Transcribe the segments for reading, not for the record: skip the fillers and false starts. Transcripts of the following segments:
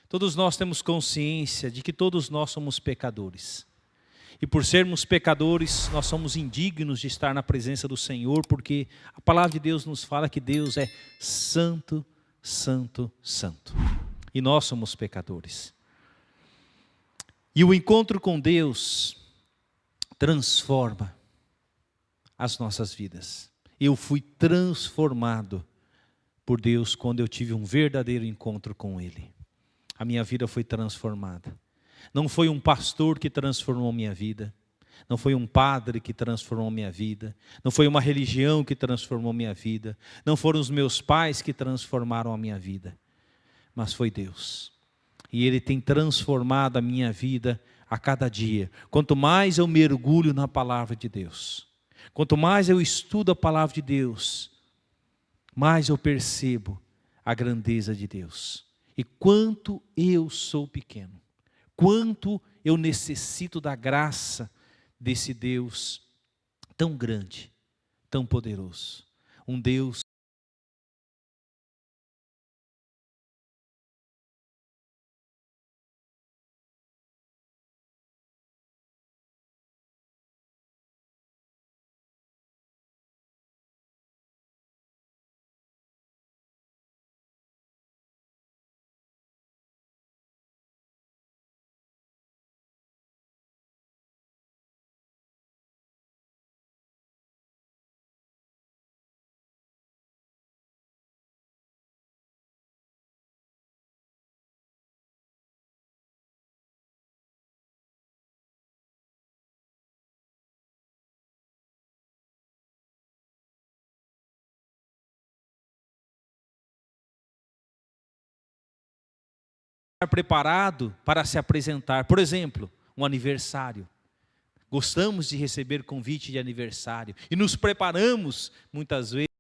Todos nós temos consciência de que todos nós somos pecadores. E por sermos pecadores, nós somos indignos de estar na presença do Senhor, porque a palavra de Deus nos fala que Deus é santo, santo, santo. E nós somos pecadores. E o encontro com Deus transforma as nossas vidas. Eu fui transformado por Deus quando eu tive um verdadeiro encontro com Ele. A minha vida foi transformada. Não foi um pastor que transformou minha vida. Não foi um padre que transformou minha vida. Não foi uma religião que transformou minha vida. Não foram os meus pais que transformaram a minha vida. Mas foi Deus. E Ele tem transformado a minha vida a cada dia. Quanto mais eu mergulho na palavra de Deus, quanto mais eu estudo a palavra de Deus, mais eu percebo a grandeza de Deus. E quanto eu sou pequeno. Quanto eu necessito da graça desse Deus tão grande, tão poderoso. Um Deus está preparado para se apresentar. Por exemplo, um aniversário. Gostamos de receber convite de aniversário e nos preparamos muitas vezes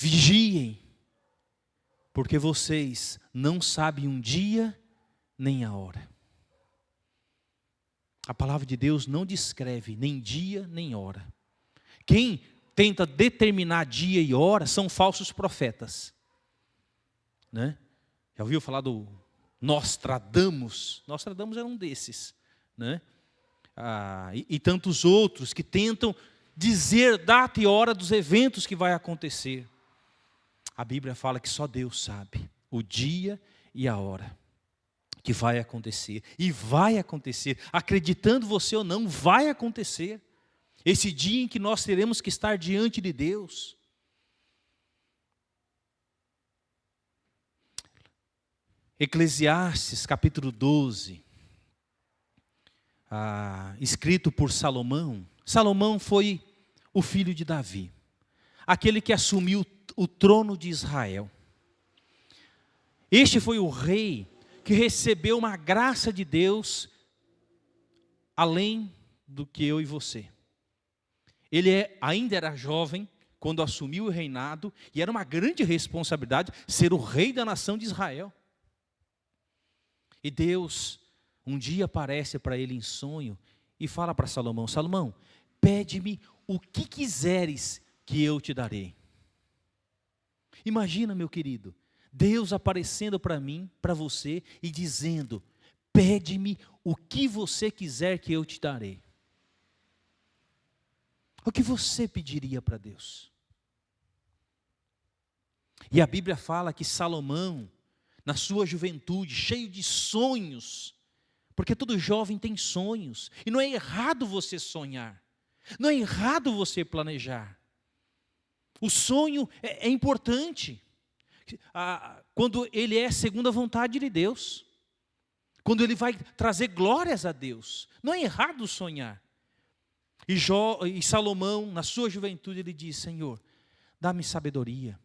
Vigiem, porque vocês não sabem um dia nem a hora. A palavra de Deus não descreve nem dia nem hora. Quem tenta determinar dia e hora são falsos profetas, né? Já ouviu falar do Nostradamus? Nostradamus era um desses, né? E tantos outros que tentam dizer data e hora dos eventos que vai acontecer. A Bíblia fala que só Deus sabe o dia e a hora que vai acontecer. E vai acontecer, acreditando você ou não, vai acontecer. Esse dia em que nós teremos que estar diante de Deus. Eclesiastes capítulo 12, escrito por Salomão. Salomão foi o filho de Davi, aquele que assumiu o trono de Israel. Este foi o rei que recebeu uma graça de Deus além do que eu e você. Ele ainda era jovem quando assumiu o reinado, e era uma grande responsabilidade ser o rei da nação de Israel. E Deus um dia aparece para ele em sonho e fala para Salomão: Salomão, pede-me o que quiseres que eu te darei. Imagina, meu querido, Deus aparecendo para mim, para você, e dizendo: pede-me o que você quiser que eu te darei. O que você pediria para Deus? E a Bíblia fala que Salomão, na sua juventude, cheio de sonhos, porque todo jovem tem sonhos, e não é errado você sonhar, não é errado você planejar. O sonho é importante, quando ele é segundo a vontade de Deus, quando ele vai trazer glórias a Deus, não é errado sonhar. E Salomão, na sua juventude, ele diz: Senhor, dá-me sabedoria,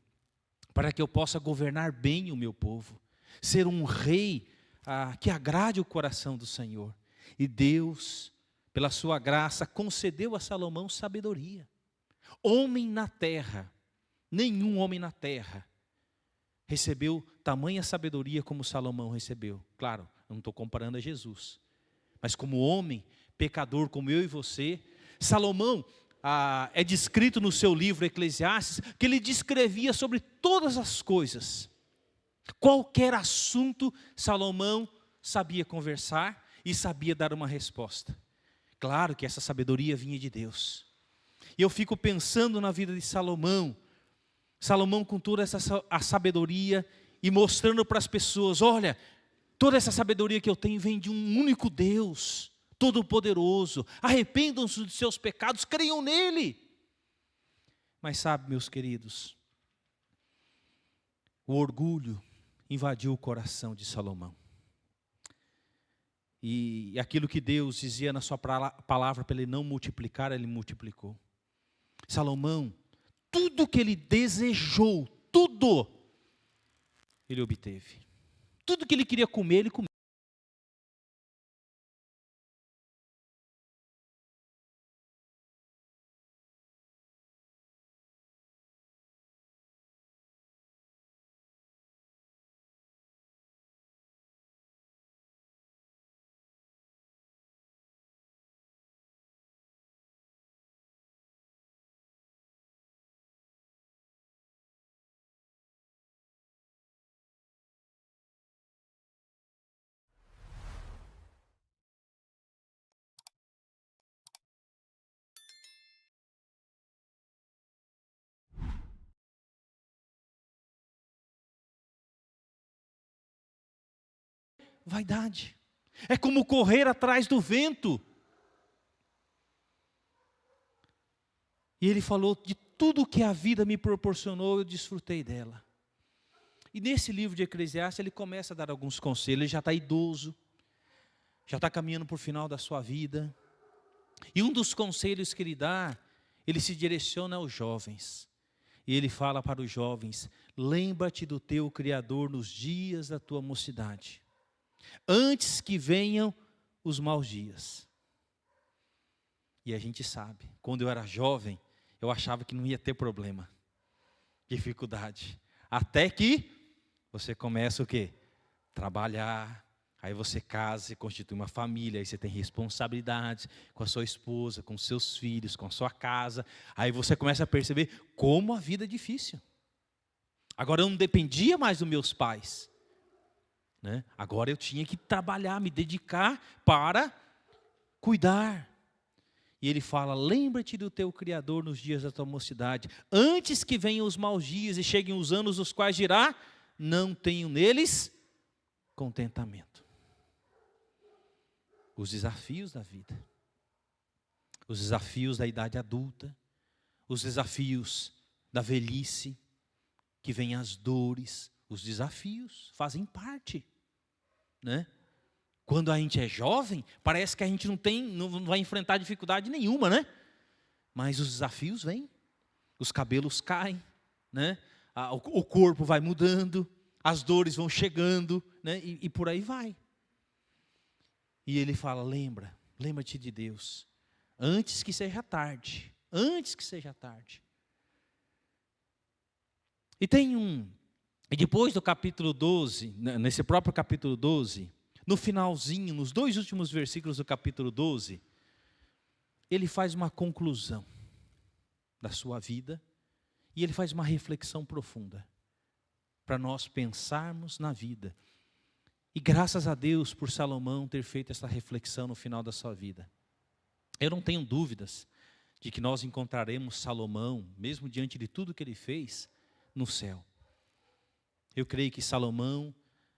para que eu possa governar bem o meu povo, ser um rei que agrade o coração do Senhor. E Deus, pela sua graça, concedeu a Salomão sabedoria. Homem na terra, nenhum homem na terra recebeu tamanha sabedoria como Salomão recebeu. Claro, eu não estou comparando a Jesus, mas como homem, pecador como eu e você, Salomão é descrito no seu livro Eclesiastes, que ele descrevia sobre todas as coisas. Qualquer assunto, Salomão sabia conversar e sabia dar uma resposta. Claro que essa sabedoria vinha de Deus. E eu fico pensando na vida de Salomão. Salomão com toda a sabedoria e mostrando para as pessoas: olha, toda essa sabedoria que eu tenho vem de um único Deus, Todo-Poderoso. Arrependam-se dos seus pecados, creiam nele. Mas sabe, meus queridos, o orgulho invadiu o coração de Salomão. E aquilo que Deus dizia na sua palavra para ele não multiplicar, ele multiplicou. Salomão, tudo que ele desejou, tudo, ele obteve. Tudo que ele queria comer, ele comeu. Vaidade. É como correr atrás do vento. E ele falou: de tudo que a vida me proporcionou, eu desfrutei dela. E nesse livro de Eclesiastes, ele começa a dar alguns conselhos. Ele já está idoso, já está caminhando para o final da sua vida. E um dos conselhos que ele dá, ele se direciona aos jovens. E ele fala para os jovens: lembra-te do teu Criador nos dias da tua mocidade, antes que venham os maus dias. E a gente sabe, quando eu era jovem, eu achava que não ia ter problema. dificuldade. Até que você começa o quê? Trabalhar. Aí você casa e constitui uma família, aí você tem responsabilidades com a sua esposa, com seus filhos, com a sua casa. Aí você começa a perceber como a vida é difícil. Agora eu não dependia mais dos meus pais, né? Agora eu tinha que trabalhar, me dedicar para cuidar. E ele fala, lembra-te do teu Criador nos dias da tua mocidade, antes que venham os maus dias e cheguem os anos os quais dirá, não tenho neles contentamento. Os desafios da vida, os desafios da idade adulta, os desafios da velhice, que vem as dores, os desafios fazem parte, né? Quando a gente é jovem, parece que a gente não vai enfrentar dificuldade nenhuma, né? Mas os desafios vêm, os cabelos caem, né? O corpo vai mudando, as dores vão chegando, né? E por aí vai. E ele fala, lembra-te de Deus, antes que seja tarde, antes que seja tarde. E depois do capítulo 12, nesse próprio capítulo 12, no finalzinho, nos 2 últimos versículos do capítulo 12, ele faz uma conclusão da sua vida, e ele faz uma reflexão profunda, para nós pensarmos na vida. E graças a Deus por Salomão ter feito essa reflexão no final da sua vida. Eu não tenho dúvidas de que nós encontraremos Salomão, mesmo diante de tudo que ele fez, no céu. Eu creio que Salomão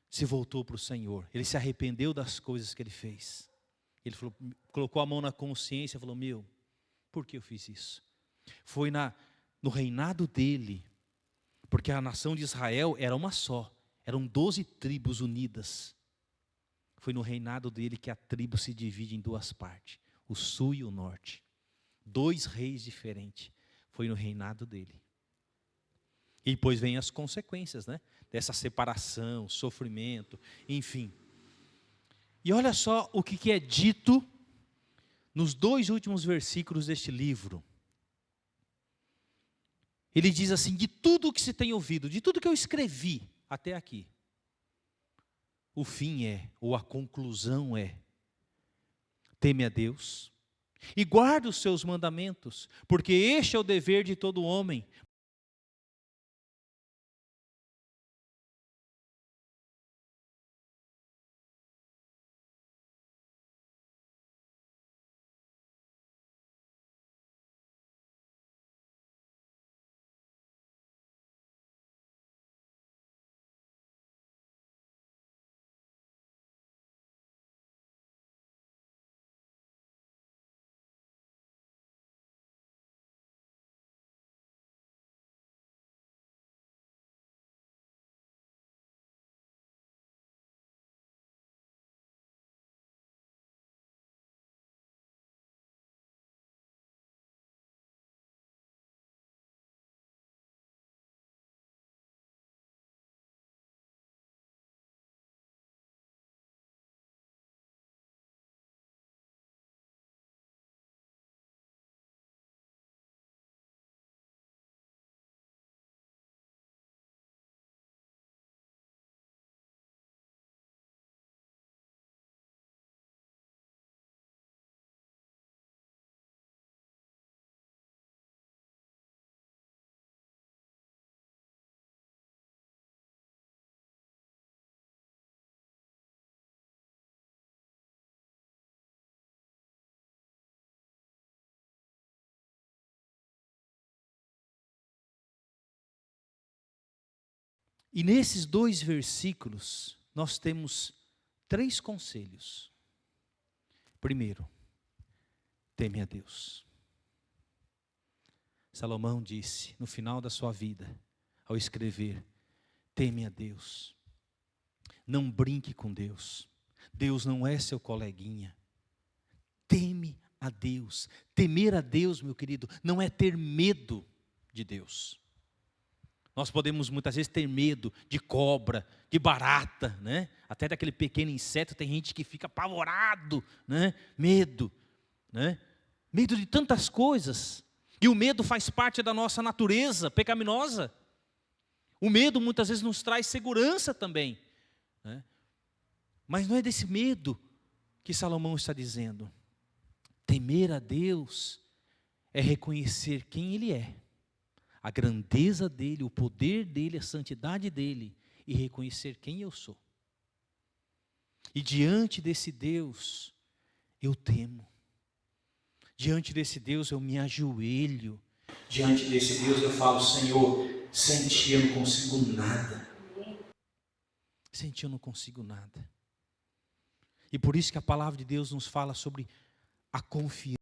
se voltou para o Senhor. Ele se arrependeu das coisas que ele fez. Ele falou, colocou a mão na consciência e falou, por que eu fiz isso? Foi no reinado dele, porque a nação de Israel era uma só. Eram 12 tribos unidas. Foi no reinado dele que a tribo se divide em 2 partes. O sul e o norte. 2 reis diferentes. Foi no reinado dele. E depois vem as consequências, né? Dessa separação, sofrimento, enfim. E olha só o que é dito nos 2 últimos versículos deste livro. Ele diz assim, de tudo o que se tem ouvido, de tudo que eu escrevi até aqui, o fim ou a conclusão teme a Deus e guarda os seus mandamentos, porque este é o dever de todo homem. E nesses 2 versículos, nós temos 3 conselhos. Primeiro, teme a Deus. Salomão disse, no final da sua vida, ao escrever, teme a Deus. Não brinque com Deus. Deus não é seu coleguinha. Teme a Deus. Temer a Deus, meu querido, não é ter medo de Deus. Nós podemos muitas vezes ter medo de cobra, de barata, né? Até daquele pequeno inseto, tem gente que fica apavorado, né? Medo, né? Medo de tantas coisas. E o medo faz parte da nossa natureza pecaminosa. O medo muitas vezes nos traz segurança também, né? Mas não é desse medo que Salomão está dizendo. Temer a Deus é reconhecer quem Ele é, a grandeza dEle, o poder dEle, a santidade dEle, e reconhecer quem eu sou. E diante desse Deus, eu temo. Diante desse Deus, eu me ajoelho. Diante desse Deus, eu falo: Senhor, sem Ti eu não consigo nada. Sem Ti eu não consigo nada. E por isso que a palavra de Deus nos fala sobre a confiança.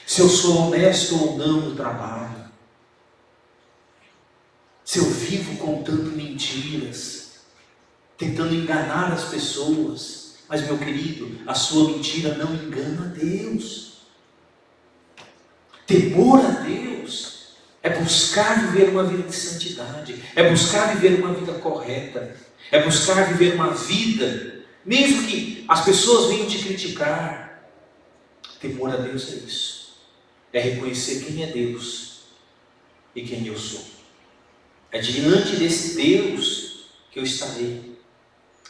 Se eu sou honesto ou não no trabalho, se eu vivo contando mentiras, tentando enganar as pessoas, mas, meu querido, a sua mentira não engana a Deus. Temor a Deus é buscar viver uma vida de santidade, é buscar viver uma vida correta, é buscar viver uma vida, mesmo que as pessoas venham te criticar. Temor a Deus é isso. É reconhecer quem é Deus e quem eu sou. É diante desse Deus que eu estarei.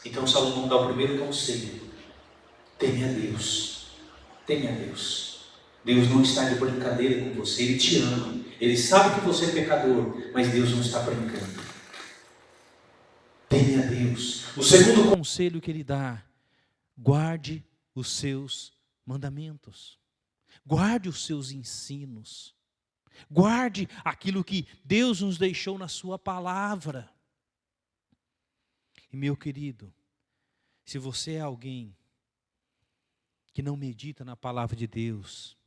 Então Salomão dá o primeiro conselho: teme a Deus. Teme a Deus. Deus não está de brincadeira com você, Ele te ama. Ele sabe que você é pecador, mas Deus não está brincando. Teme a Deus. O segundo conselho que Ele dá: guarde os seus mandamentos. Guarde os seus ensinos. Guarde aquilo que Deus nos deixou na sua palavra. E, meu querido, se você é alguém que não medita na palavra de Deus,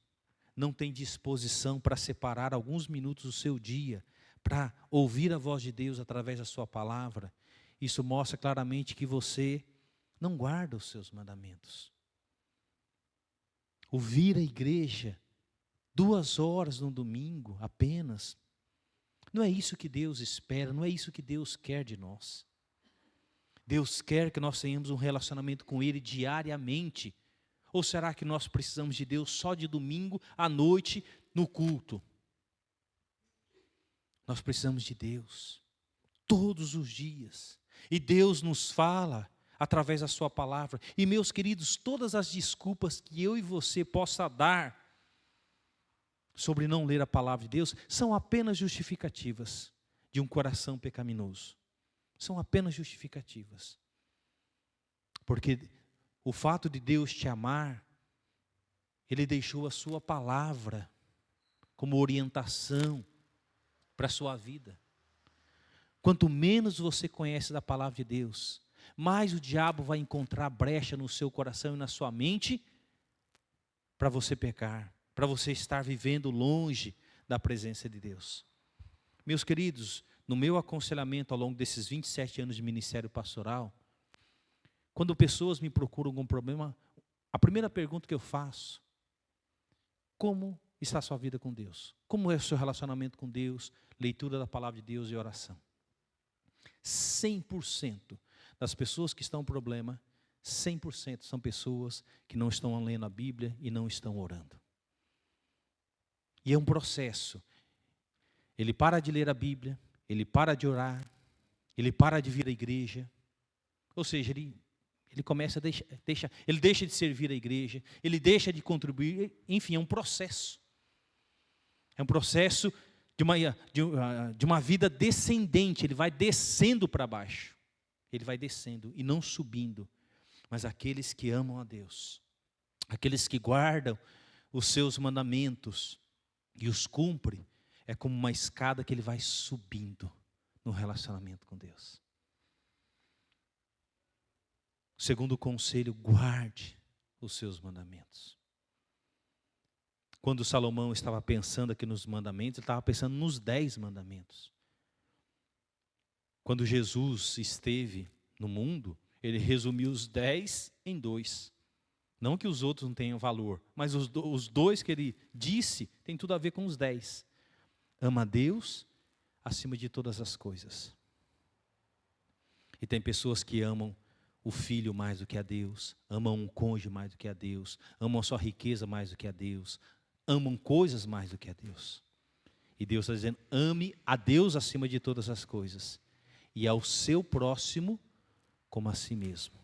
não tem disposição para separar alguns minutos do seu dia para ouvir a voz de Deus através da sua palavra, isso mostra claramente que você não guarda os seus mandamentos. Ouvir a igreja 2 horas no domingo apenas, não é isso que Deus espera, não é isso que Deus quer de nós. Deus quer que nós tenhamos um relacionamento com Ele diariamente. Ou será que nós precisamos de Deus só de domingo à noite no culto? Nós precisamos de Deus todos os dias. E Deus nos fala através da sua palavra. E, meus queridos, todas as desculpas que eu e você possa dar sobre não ler a palavra de Deus são apenas justificativas de um coração pecaminoso. São apenas justificativas. Porque o fato de Deus te amar, Ele deixou a sua palavra como orientação para a sua vida. Quanto menos você conhece da palavra de Deus, mais o diabo vai encontrar brecha no seu coração e na sua mente para você pecar, para você estar vivendo longe da presença de Deus. Meus queridos, no meu aconselhamento ao longo desses 27 anos de ministério pastoral, quando pessoas me procuram com problema, a primeira pergunta que eu faço: como está a sua vida com Deus? Como é o seu relacionamento com Deus? Leitura da palavra de Deus e oração. 100% das pessoas que estão com problema, 100% são pessoas que não estão lendo a Bíblia e não estão orando. E é um processo. Ele para de ler a Bíblia, ele para de orar, ele para de vir à igreja. Ou seja, ele começa a ele deixa de servir a igreja, ele deixa de contribuir, enfim, é um processo. É um processo de uma vida descendente, ele vai descendo para baixo. Ele vai descendo e não subindo. Mas aqueles que amam a Deus, aqueles que guardam os seus mandamentos e os cumprem, é como uma escada que ele vai subindo no relacionamento com Deus. Segundo conselho, guarde os seus mandamentos. Quando Salomão estava pensando aqui nos mandamentos, ele estava pensando nos 10 mandamentos. Quando Jesus esteve no mundo, ele resumiu os 10 em 2. Não que os outros não tenham valor, mas os 2 que ele disse tem tudo a ver com os 10. Ama a Deus acima de todas as coisas. E tem pessoas que amam o filho mais do que a Deus, amam o cônjuge mais do que a Deus, amam a sua riqueza mais do que a Deus, amam coisas mais do que a Deus. E Deus está dizendo, ame a Deus acima de todas as coisas, e ao seu próximo como a si mesmo.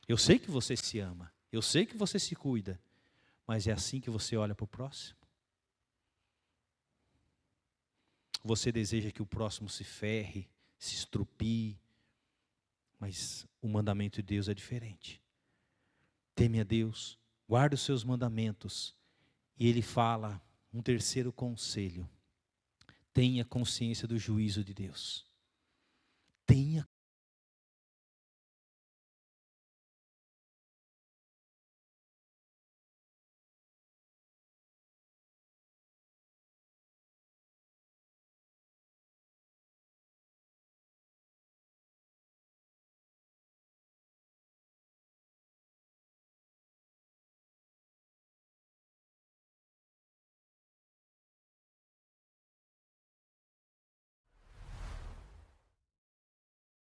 Eu sei que você se ama, eu sei que você se cuida, mas é assim que você olha para o próximo? Você deseja que o próximo se ferre, se estrupie, mas o mandamento de Deus é diferente. Teme a Deus, guarde os seus mandamentos. E ele fala um terceiro conselho: tenha consciência do juízo de Deus. Tenha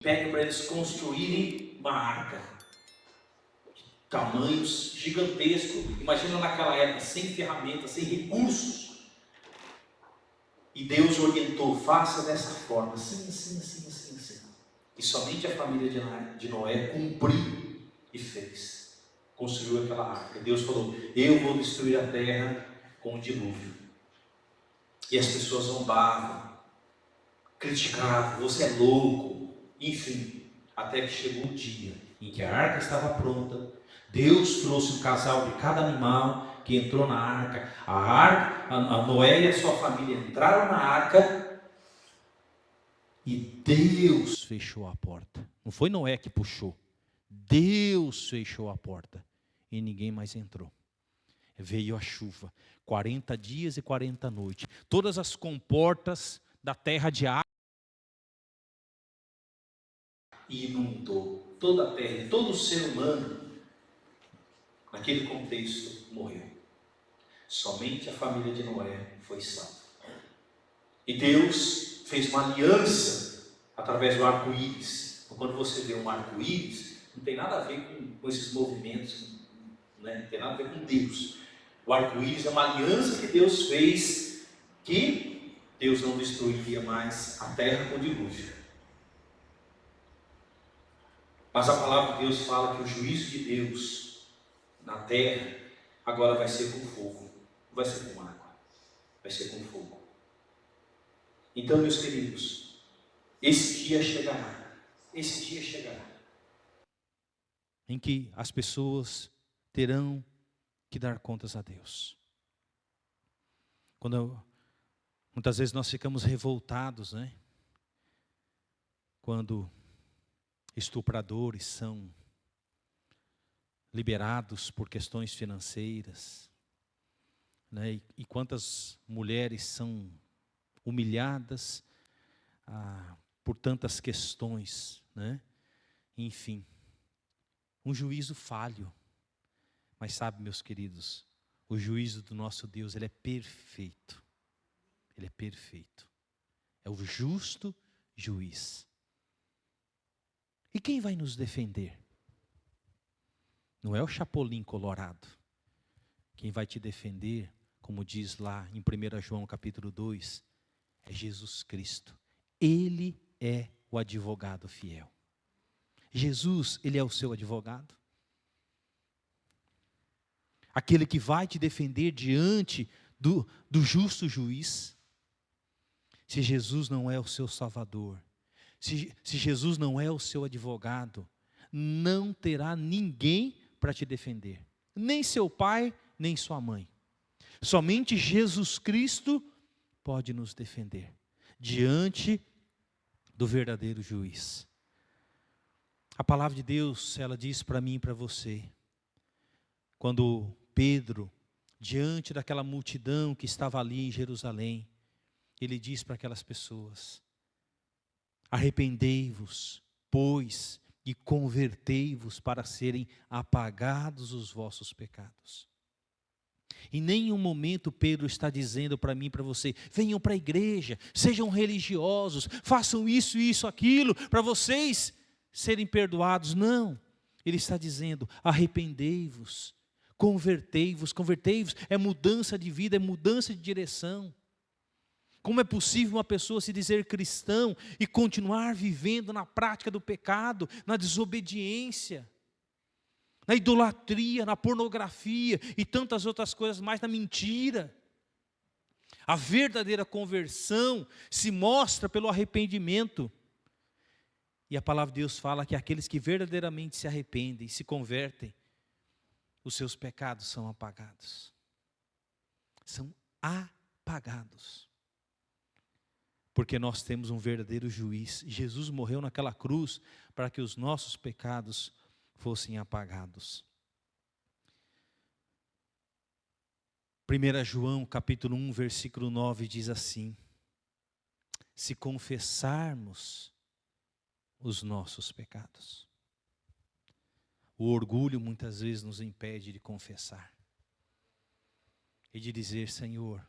pede para eles construírem uma arca, tamanhos gigantescos. Imagina naquela época, sem ferramentas, sem recursos. E Deus orientou, faça dessa forma, assim, assim, assim, assim, assim. E somente a família de Noé cumpriu e fez. Construiu aquela arca. Deus falou, eu vou destruir a terra com o dilúvio. E as pessoas zombavam, criticavam, você é louco, enfim. Até que chegou o dia em que a arca estava pronta. Deus trouxe um casal de cada animal que entrou na arca. A Noé e a sua família entraram na arca e Deus fechou a porta. Não foi Noé que puxou. Deus fechou a porta e ninguém mais entrou. Veio a chuva, 40 dias e 40 noites. Todas as comportas da terra de água e inundou toda a terra, todo o ser humano, naquele contexto, morreu. Somente a família de Noé foi salva. E Deus fez uma aliança através do arco-íris. Então, quando você vê um arco-íris, não tem nada a ver com esses movimentos, né? Não tem nada a ver com Deus. O arco-íris é uma aliança que Deus fez, que Deus não destruiria mais a terra com o dilúvio. Mas a palavra de Deus fala que o juízo de Deus na terra agora vai ser com fogo, não vai ser com água, vai ser com fogo. Então, meus queridos, esse dia chegará, em que as pessoas terão que dar contas a Deus. Muitas vezes nós ficamos revoltados, né? Quando estupradores são liberados por questões financeiras, né? E quantas mulheres são humilhadas por tantas questões, né? Enfim, um juízo falho. Mas sabe, meus queridos, o juízo do nosso Deus, ele é perfeito. Ele é perfeito. É o justo juiz. E quem vai nos defender? Não é o Chapolin Colorado. Quem vai te defender, como diz lá em 1 João capítulo 2, é Jesus Cristo. Ele é o advogado fiel. Jesus, ele é o seu advogado. Aquele que vai te defender diante do justo juiz. Se Jesus não é o seu salvador, se Jesus não é o seu advogado, não terá ninguém para te defender. Nem seu pai, nem sua mãe. Somente Jesus Cristo pode nos defender diante do verdadeiro juiz. A palavra de Deus, ela diz para mim e para você, quando Pedro, diante daquela multidão que estava ali em Jerusalém, ele diz para aquelas pessoas: arrependei-vos, pois, e convertei-vos para serem apagados os vossos pecados. Em nenhum momento Pedro está dizendo para mim e para você: venham para a igreja, sejam religiosos, façam isso, isso, aquilo, para vocês serem perdoados. Não, ele está dizendo: arrependei-vos, convertei-vos. Convertei-vos é mudança de vida, é mudança de direção. Como é possível uma pessoa se dizer cristão e continuar vivendo na prática do pecado, na desobediência, na idolatria, na pornografia e tantas outras coisas mais, na mentira? A verdadeira conversão se mostra pelo arrependimento. E a palavra de Deus fala que aqueles que verdadeiramente se arrependem, se convertem, os seus pecados são apagados. São apagados. Porque nós temos um verdadeiro juiz. Jesus morreu naquela cruz para que os nossos pecados fossem apagados. 1 João capítulo 1, versículo 9 diz assim: se confessarmos os nossos pecados. O orgulho muitas vezes nos impede de confessar e de dizer: Senhor,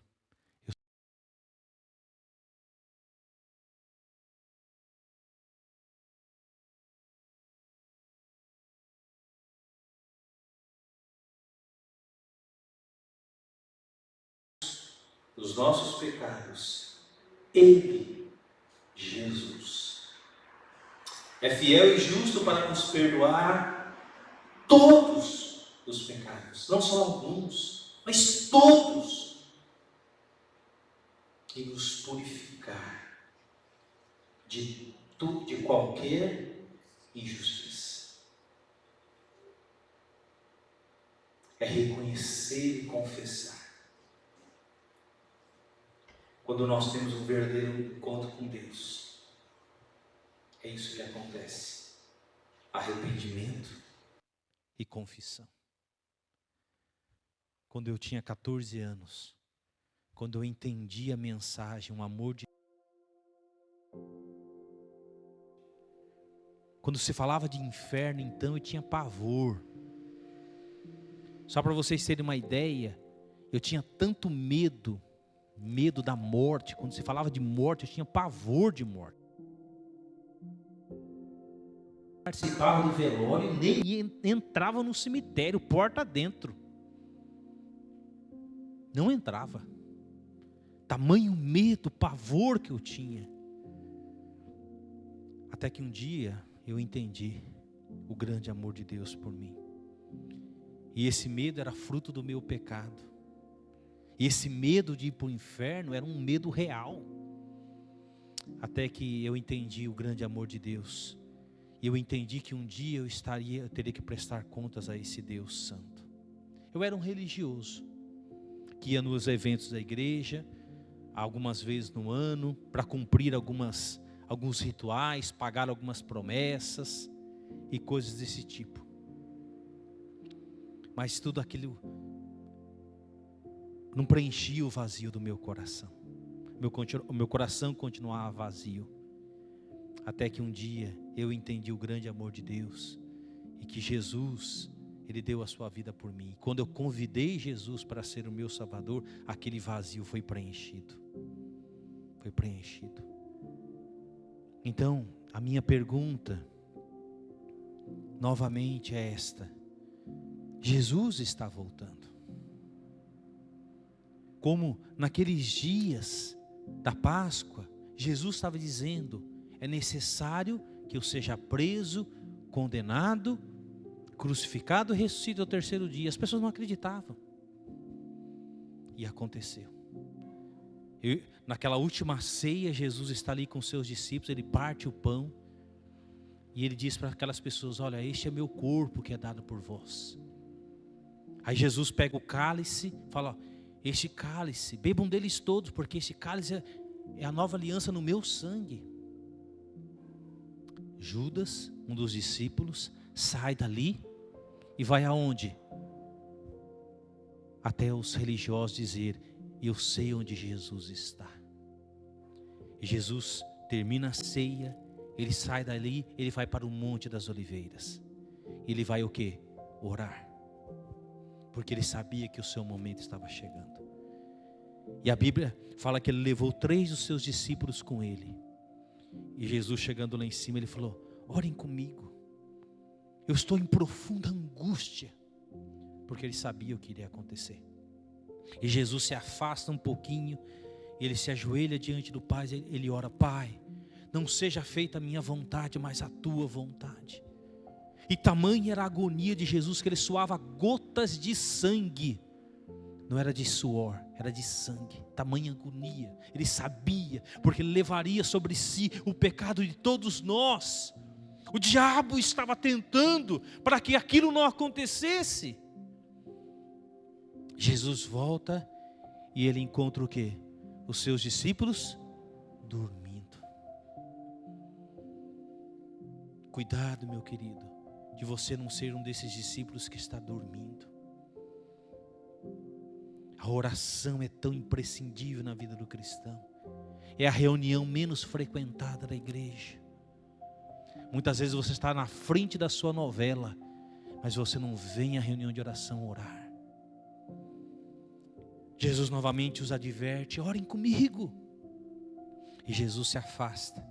os nossos pecados, Ele, Jesus, é fiel e justo para nos perdoar todos os pecados, não só alguns, mas todos, e nos purificar de qualquer injustiça. É reconhecer e confessar. Quando nós temos um verdadeiro encontro com Deus, é isso que acontece: arrependimento e confissão. Quando eu tinha 14 anos, quando eu entendi a mensagem, o amor de Deus, quando se falava de inferno, então eu tinha pavor. Só para vocês terem uma ideia, eu tinha tanto medo da morte. Quando se falava de morte, eu tinha pavor de morte. Participava de velório, nem entrava no cemitério, porta dentro. Não entrava. Tamanho medo, pavor que eu tinha. Até que um dia eu entendi o grande amor de Deus por mim. E esse medo era fruto do meu pecado. E esse medo de ir para o inferno era um medo real. Até que eu entendi o grande amor de Deus. E eu entendi que um dia eu teria que prestar contas a esse Deus santo. Eu era um religioso, que ia nos eventos da igreja, algumas vezes no ano, para cumprir alguns rituais, pagar algumas promessas e coisas desse tipo. Mas tudo aquilo não preenchia o vazio do meu coração. O meu coração continuava vazio. Até que um dia eu entendi o grande amor de Deus e que Jesus, Ele deu a sua vida por mim. E quando eu convidei Jesus para ser o meu Salvador, aquele vazio foi preenchido. Foi preenchido. Então, a minha pergunta novamente é esta: Jesus está voltando. Como naqueles dias da Páscoa, Jesus estava dizendo: é necessário que eu seja preso, condenado, crucificado e ressuscite ao terceiro dia. As pessoas não acreditavam. E aconteceu. Naquela última ceia, Jesus está ali com seus discípulos, Ele parte o pão e Ele diz para aquelas pessoas: olha, este é meu corpo que é dado por vós. Aí Jesus pega o cálice e fala: este cálice, bebam deles todos, porque este cálice é a nova aliança no meu sangue. Judas, um dos discípulos, sai dali e vai aonde? Até os religiosos dizer: eu sei onde Jesus está. E Jesus termina a ceia, ele sai dali, ele vai para o Monte das Oliveiras. Ele vai o quê? Orar. Porque ele sabia que o seu momento estava chegando. E a Bíblia fala que ele levou 3 dos seus discípulos com ele. E Jesus chegando lá em cima, ele falou: orem comigo. Eu estou em profunda angústia. Porque ele sabia o que iria acontecer. E Jesus se afasta um pouquinho, ele se ajoelha diante do Pai, ele ora: Pai, não seja feita a minha vontade, mas a tua vontade. E tamanha era a agonia de Jesus, que ele suava gotas de sangue. Não era de suor, era de sangue. Tamanha agonia, ele sabia, porque ele levaria sobre si o pecado de todos nós. O diabo estava tentando para que aquilo não acontecesse. Jesus volta e ele encontra o quê? Os seus discípulos dormindo. Cuidado, meu querido, de você não ser um desses discípulos que está dormindo. A oração é tão imprescindível na vida do cristão. É a reunião menos frequentada da igreja. Muitas vezes você está na frente da sua novela, mas você não vem à reunião de oração orar. Jesus novamente os adverte: orem comigo. E Jesus se afasta,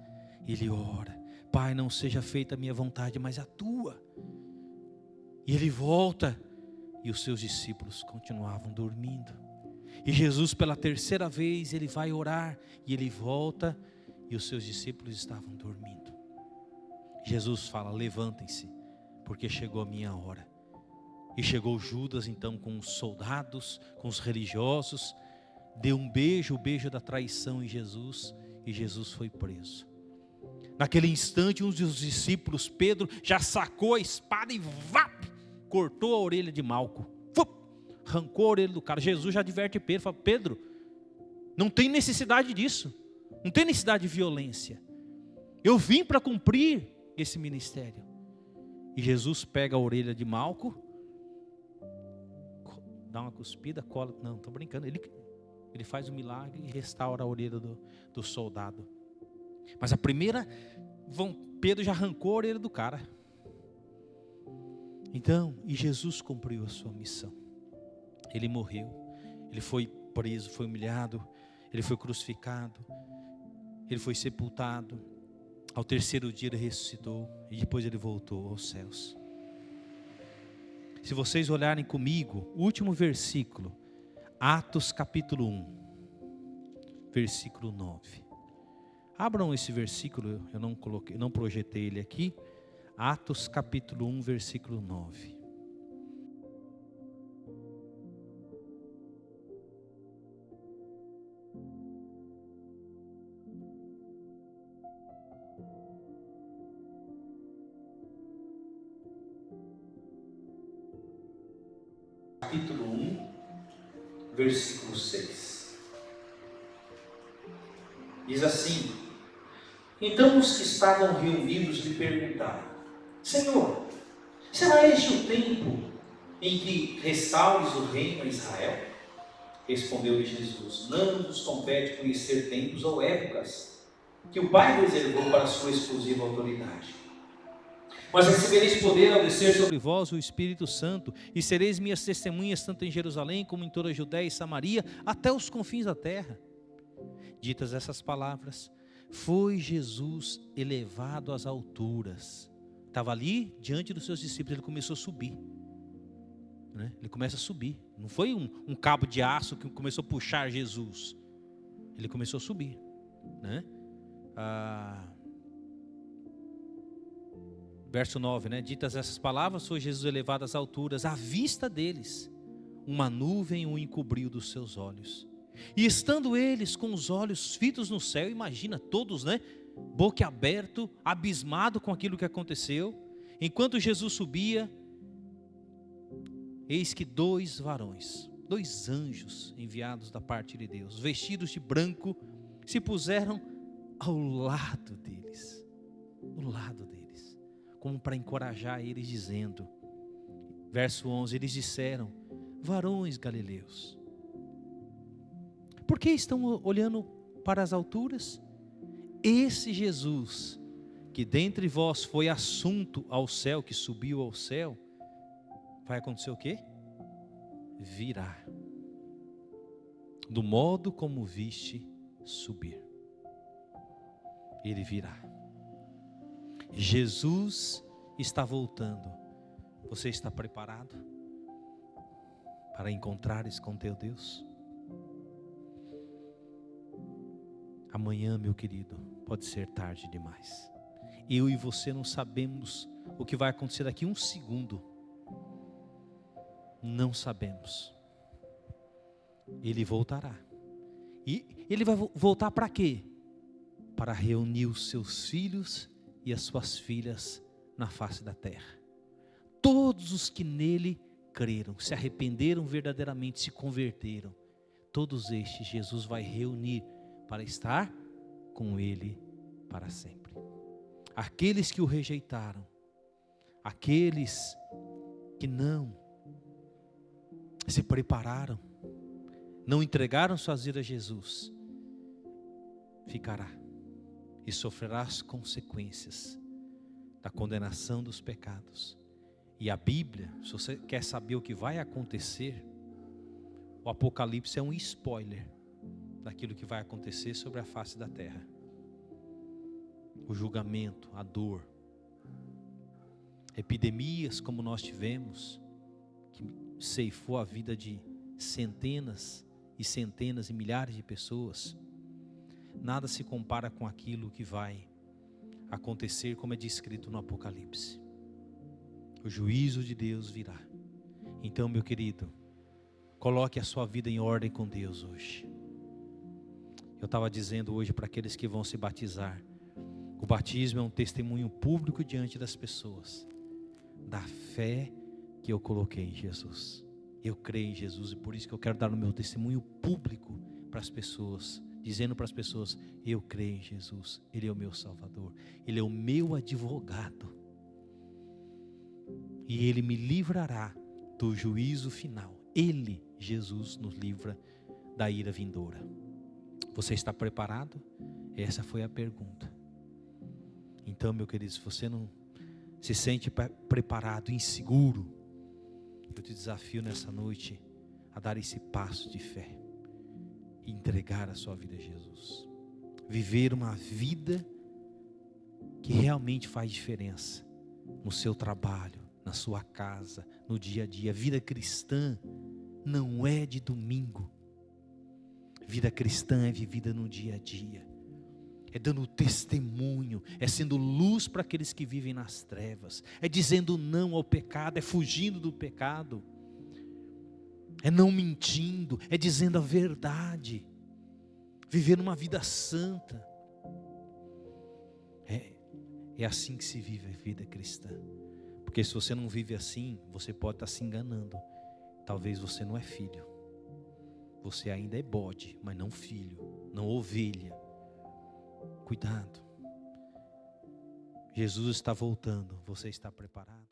ele ora: Pai, não seja feita a minha vontade, mas a tua. E ele volta, e os seus discípulos continuavam dormindo. E Jesus, pela 3ª vez, ele vai orar, e ele volta, e os seus discípulos estavam dormindo. Jesus fala: levantem-se, porque chegou a minha hora. E chegou Judas então com os soldados, com os religiosos, deu um beijo, o beijo da traição em Jesus, e Jesus foi preso. Naquele instante, um dos discípulos, Pedro, já sacou a espada e cortou a orelha de Malco, arrancou a orelha do cara. Jesus já adverte Pedro, fala: Pedro, não tem necessidade disso, não tem necessidade de violência, eu vim para cumprir esse ministério. E Jesus pega a orelha de Malco, dá uma cuspida, cola, não, estou brincando, ele faz um milagre e restaura a orelha do soldado. Mas a primeira, Pedro já arrancou a orelha do cara. Então, e Jesus cumpriu a sua missão. Ele morreu, ele foi preso, foi humilhado, ele foi crucificado, ele foi sepultado. Ao 3º dia ele ressuscitou e depois ele voltou aos céus. Se vocês olharem comigo, o último versículo, Atos capítulo 1, versículo 9. Abram esse versículo, eu não projetei ele aqui. Atos capítulo 1, versículo 9. Capítulo 1, versículo 6. Diz assim: então os que estavam reunidos lhe perguntaram: Senhor, será este o tempo em que restaures o reino a Israel? Respondeu-lhe Jesus: não nos compete conhecer tempos ou épocas que o Pai reservou para a sua exclusiva autoridade. Mas recebereis poder ao descer sobre vós o Espírito Santo, e sereis minhas testemunhas tanto em Jerusalém como em toda a Judéia e Samaria, até os confins da terra. Ditas essas palavras, foi Jesus elevado às alturas. Estava ali diante dos seus discípulos, ele começou a subir. Ele começa a subir. Não foi um cabo de aço que começou a puxar Jesus. Ele começou a subir. Verso 9, ditas essas palavras, foi Jesus elevado às alturas, à vista deles, uma nuvem o encobriu dos seus olhos. E estando eles com os olhos fitos no céu, imagina todos, boquiaberto, abismado com aquilo que aconteceu. Enquanto Jesus subia, eis que 2 varões, 2 anjos enviados da parte de Deus, vestidos de branco, se puseram ao lado deles, como para encorajar eles, dizendo, verso 11, eles disseram: varões galileus, por que estão olhando para as alturas? Esse Jesus, que dentre vós foi assunto ao céu, que subiu ao céu, vai acontecer o quê? Virá, do modo como viste subir. Ele virá. Jesus está voltando. Você está preparado para encontrares com teu Deus? Amanhã, meu querido, pode ser tarde demais. Eu e você não sabemos o que vai acontecer daqui um segundo. Não sabemos. Ele voltará. E ele vai voltar para quê? Para reunir os seus filhos e as suas filhas na face da terra. Todos os que nele creram, se arrependeram verdadeiramente, se converteram, todos estes Jesus vai reunir para estar com ele para sempre. Aqueles que o rejeitaram, aqueles que não se prepararam, não entregaram suas vidas a Jesus, ficará e sofrerá as consequências da condenação dos pecados. E a Bíblia, se você quer saber o que vai acontecer, o Apocalipse é um spoiler daquilo que vai acontecer sobre a face da terra. O julgamento, a dor, epidemias como nós tivemos, que ceifou a vida de centenas e centenas e milhares de pessoas, nada se compara com aquilo que vai acontecer, como é descrito no Apocalipse. O juízo de Deus virá. Então, meu querido, coloque a sua vida em ordem com Deus hoje. Eu estava dizendo hoje para aqueles que vão se batizar, o batismo é um testemunho público diante das pessoas, da fé que eu coloquei em Jesus. Eu creio em Jesus e por isso que eu quero dar o meu testemunho público para as pessoas, dizendo para as pessoas: eu creio em Jesus, Ele é o meu Salvador, Ele é o meu advogado. E Ele me livrará do juízo final. Ele, Jesus, nos livra da ira vindoura. Você está preparado? Essa foi a pergunta. Então, meu querido, se você não se sente preparado, inseguro, eu te desafio nessa noite a dar esse passo de fé e entregar a sua vida a Jesus. Viver uma vida que realmente faz diferença no seu trabalho, na sua casa, no dia a dia. Vida cristã não é de domingo. Vida cristã é vivida no dia a dia. É dando testemunho, é sendo luz para aqueles que vivem nas trevas, é dizendo não ao pecado, é fugindo do pecado, é não mentindo, é dizendo a verdade, vivendo uma vida santa. É assim que se vive a vida cristã. Porque se você não vive assim, você pode estar se enganando. Talvez você não é filho. Você ainda é bode, mas não filho, não ovelha. Cuidado. Jesus está voltando. Você está preparado?